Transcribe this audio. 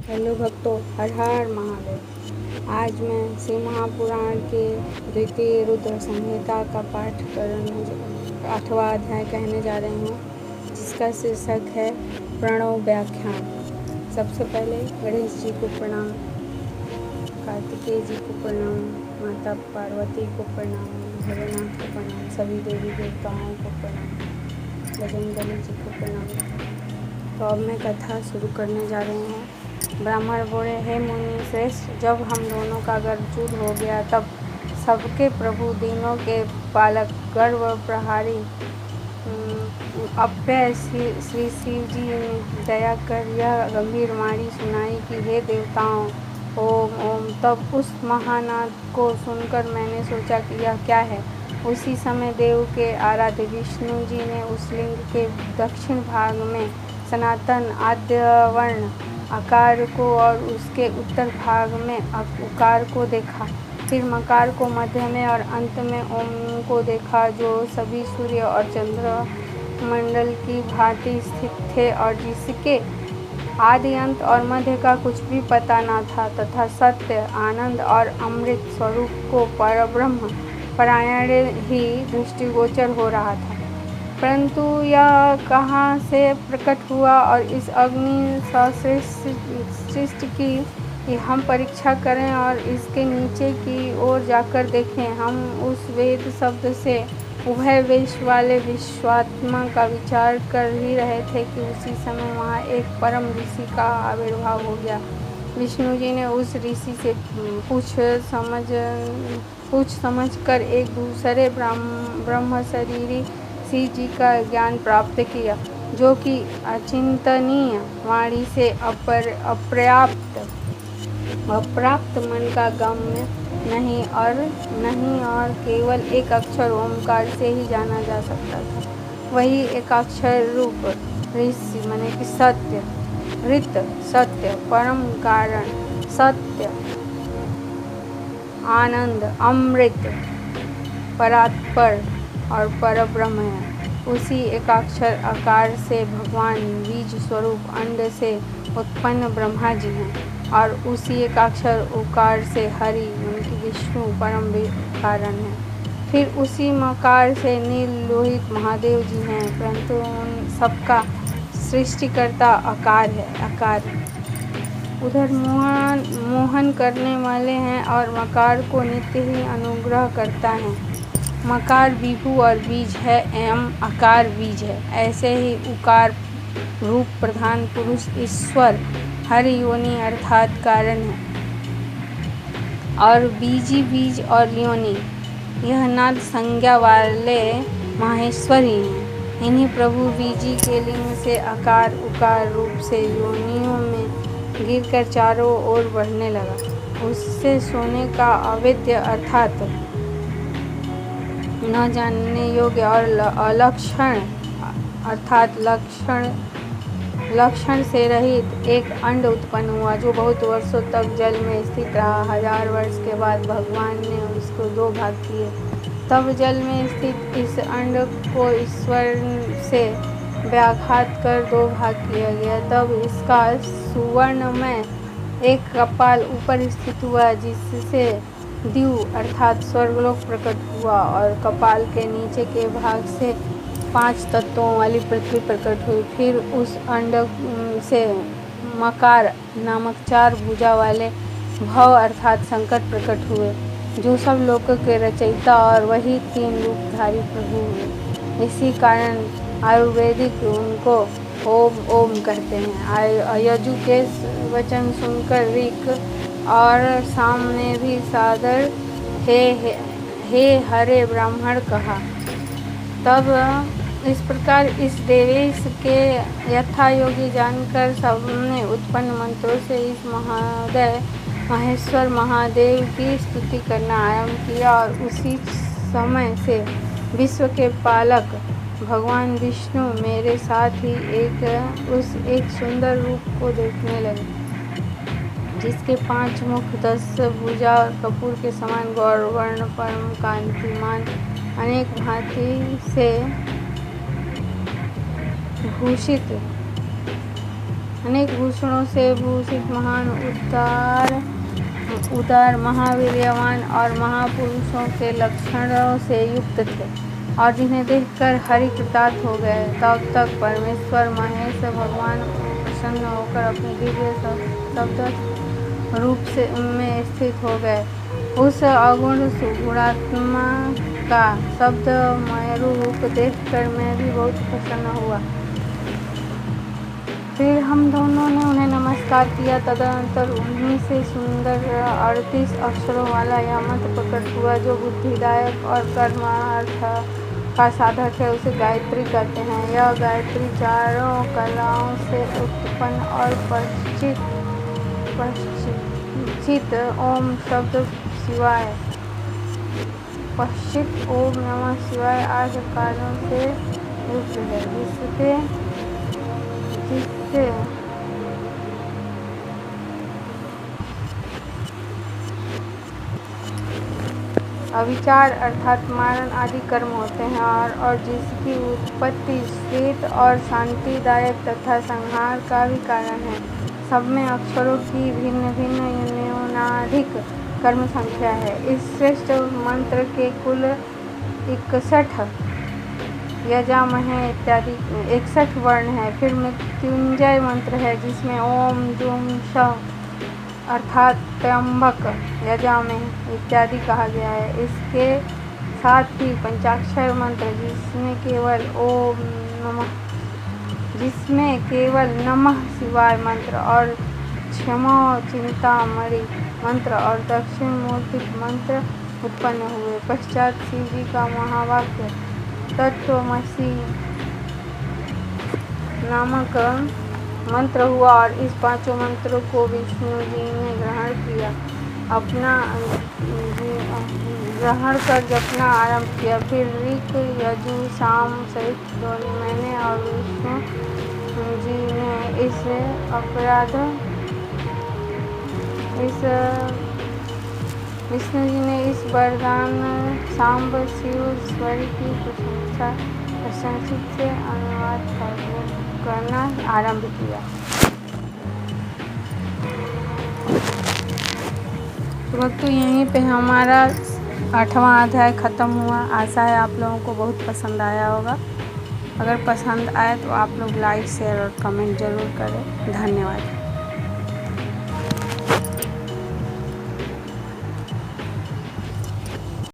Hello भक्तों, हर हर महादेव। आज मैं श्री महापुराण के द्वितीय रुद्र संहिता का पाठ करने 8वां अध्याय कहने जा रही हूँ, जिसका शीर्षक है प्रणव व्याख्यान। सबसे पहले गणेश जी को प्रणाम, कार्तिकेय जी को प्रणाम, माता पार्वती को प्रणाम, भोलेनाथ को प्रणाम, सभी देवी देवताओं को प्रणाम, बजरंगबली जी को प्रणाम। तो अब मैं कथा शुरू करने जा रही हूँ। ब्राह्मण बोले, हे मुनि श्रेष्ठ, जब हम दोनों का गर्भजूद हो गया तब सबके प्रभु, दीनों के पालक, गर्व प्रहारी अव्यय श्री शिव जी ने दया कर यह गंभीर वाणी सुनाई कि हे देवताओं, ओम ओम। तब उस महानाद को सुनकर मैंने सोचा कि यह क्या है। उसी समय देव के आराध्य विष्णु जी ने उस लिंग के दक्षिण भाग में सनातन आद्यवर्ण आकार को और उसके उत्तर भाग में उकार को देखा। फिर मकार को मध्य में और अंत में ओम को देखा, जो सभी सूर्य और चंद्र मंडल की भांति स्थित थे और जिसके आदि अंत और मध्य का कुछ भी पता न था, तथा सत्य, आनंद और अमृत स्वरूप को परब्रह्म परायण ही दृष्टिगोचर हो रहा था। परंतु यह कहाँ से प्रकट हुआ और इस अग्नि सृष्टि की हम परीक्षा करें और इसके नीचे की ओर जाकर देखें। हम उस वेद शब्द से उभय वेश वाले विश्वात्मा का विचार कर ही रहे थे कि उसी समय वहाँ एक परम ऋषि का आविर्भाव हो गया। विष्णु जी ने उस ऋषि से पूछ समझ कर एक दूसरे ब्रह्म शरीरी शिव जी का ज्ञान प्राप्त किया, जो कि अचिंतनीय वाणी से अप्राप्त मन का गम्य नहीं और केवल एक अक्षर ओमकार से ही जाना जा सकता था। वही एकाक्षर रूप ऋषि माने कि सत्य, ऋत सत्य, परम कारण सत्य, आनंद, अमृत, परात्पर और परब्रह्म है। उसी एकाक्षर आकार से भगवान बीज स्वरूप अंड से उत्पन्न ब्रह्मा जी हैं और उसी एकाक्षर उकार से हरि उनकी विष्णु परम कारण है। फिर उसी मकार से नील लोहित महादेव जी हैं, परंतु उन सबका सृष्टिकर्ता आकार है। उधर मोहन करने वाले हैं और मकार को नित्य ही अनुग्रह करता है। मकार विभु और बीज है एवं आकार बीज है। ऐसे ही उकार रूप प्रधान पुरुष ईश्वर हरि योनि अर्थात कारण है और बीजी बीज और योनि यह नाद संज्ञा वाले माहेश्वरी हैं। इन्हीं प्रभु बीजी के लिंग से आकार उकार रूप से योनियों में गिरकर चारों ओर बढ़ने लगा। उससे सोने का अवेद्य अर्थात न जानने योग्य और अलक्षण अर्थात लक्षण से रहित एक अंड उत्पन्न हुआ, जो बहुत वर्षों तक जल में स्थित रहा। 1000 वर्ष के बाद भगवान ने उसको 2 भाग किए। तब जल में स्थित इस अंड को ईश्वर से व्याघात कर 2 भाग किया गया। तब इसका सुवर्ण में एक कपाल ऊपर स्थित हुआ, जिससे द्यू अर्थात स्वर्गलोक प्रकट हुआ और कपाल के नीचे के भाग से 5 तत्वों वाली पृथ्वी प्रकट हुई। फिर उस अंड से मकार नामक 4 भुजा वाले भव अर्थात संकट प्रकट हुए, जो सब लोगों के रचयिता और वही 3 रूपधारी प्रभु हुए। इसी कारण आयुर्वेदिक उनको ओम ओम कहते हैं। यजु के वचन सुनकर ऋक और सामने भी सादर हे हरे ब्राह्मण कहा। तब इस प्रकार इस देवेश के यथायोगी जानकर सबने उत्पन्न मंत्रों से इस महादय महेश्वर महादेव की स्तुति करना आरंभ किया और उसी समय से विश्व के पालक भगवान विष्णु मेरे साथ ही एक सुंदर रूप को देखने लगे, जिसके 5 मुख 10 भुजा और कपूर के समान गौरवर्ण परम कांतिमान अनेक भांति से भूषित अनेक भूषणों से भूषित महान उदार महावीर्यवान और महापुरुषों के लक्षणों से युक्त थे और जिन्हें देखकर हरि कृतार्थ हो गए। तब तक परमेश्वर महेश भगवान प्रसन्न होकर अपने दिव्य शब्द रूप में स्थित हो गए। उस अगुण सुगुणात्मा का शब्दमय रूप देखकर मैं भी बहुत प्रसन्न हुआ। फिर हम दोनों ने उन्हें नमस्कार किया। तदनंतर उन्हीं से सुंदर 38 अक्षरों वाला यह मंत्र प्रकट हुआ जो बुद्धिदायक और कर्मार्थ का साधक है। उसे गायत्री कहते हैं। यह गायत्री चारों कलाओं से उत्पन्न और पश्चित ओम शब्द शिवाय पश्चित ओम नमः शिवाय 8 कार्यों से युक्त है जिससे अविचार अर्थात मारण आदि कर्म होते हैं और जिसकी उत्पत्ति श्वेत और शांतिदायक तथा संहार का भी कारण है। सब में अक्षरों की भिन्न भिन्न न्यूनाधिक कर्म संख्या है। इस श्रेष्ठ मंत्र के कुल 61 यजामह इत्यादि 61 वर्ण है। फिर मृत्युंजय मंत्र है जिसमें ओम जूम श अर्थात त्र्यंबक यजामह इत्यादि कहा गया है। इसके साथ ही पंचाक्षर मंत्र जिसमें केवल नमः शिवाय मंत्र और क्षमा चिंतामणि मंत्र और दक्षिण मूर्ति मंत्र उत्पन्न हुए। पश्चात शिव जी का महावाक्य तत्त्वमसि नामक मंत्र हुआ और इस पांचों मंत्रों को विष्णु जी ने ग्रहण कर जपना आरंभ किया। फिर ऋक यजु साम सहित दोनों मैंने और विष्णु जी ने इस वरदान सांब शिव स्वरी की प्रशंसित से अनुवाद करना आरंभ किया। तो यहीं पे हमारा 8वां अध्याय ख़त्म हुआ। आशा है आप लोगों को बहुत पसंद आया होगा। अगर पसंद आए तो आप लोग लाइक शेयर और कमेंट ज़रूर करें। धन्यवाद।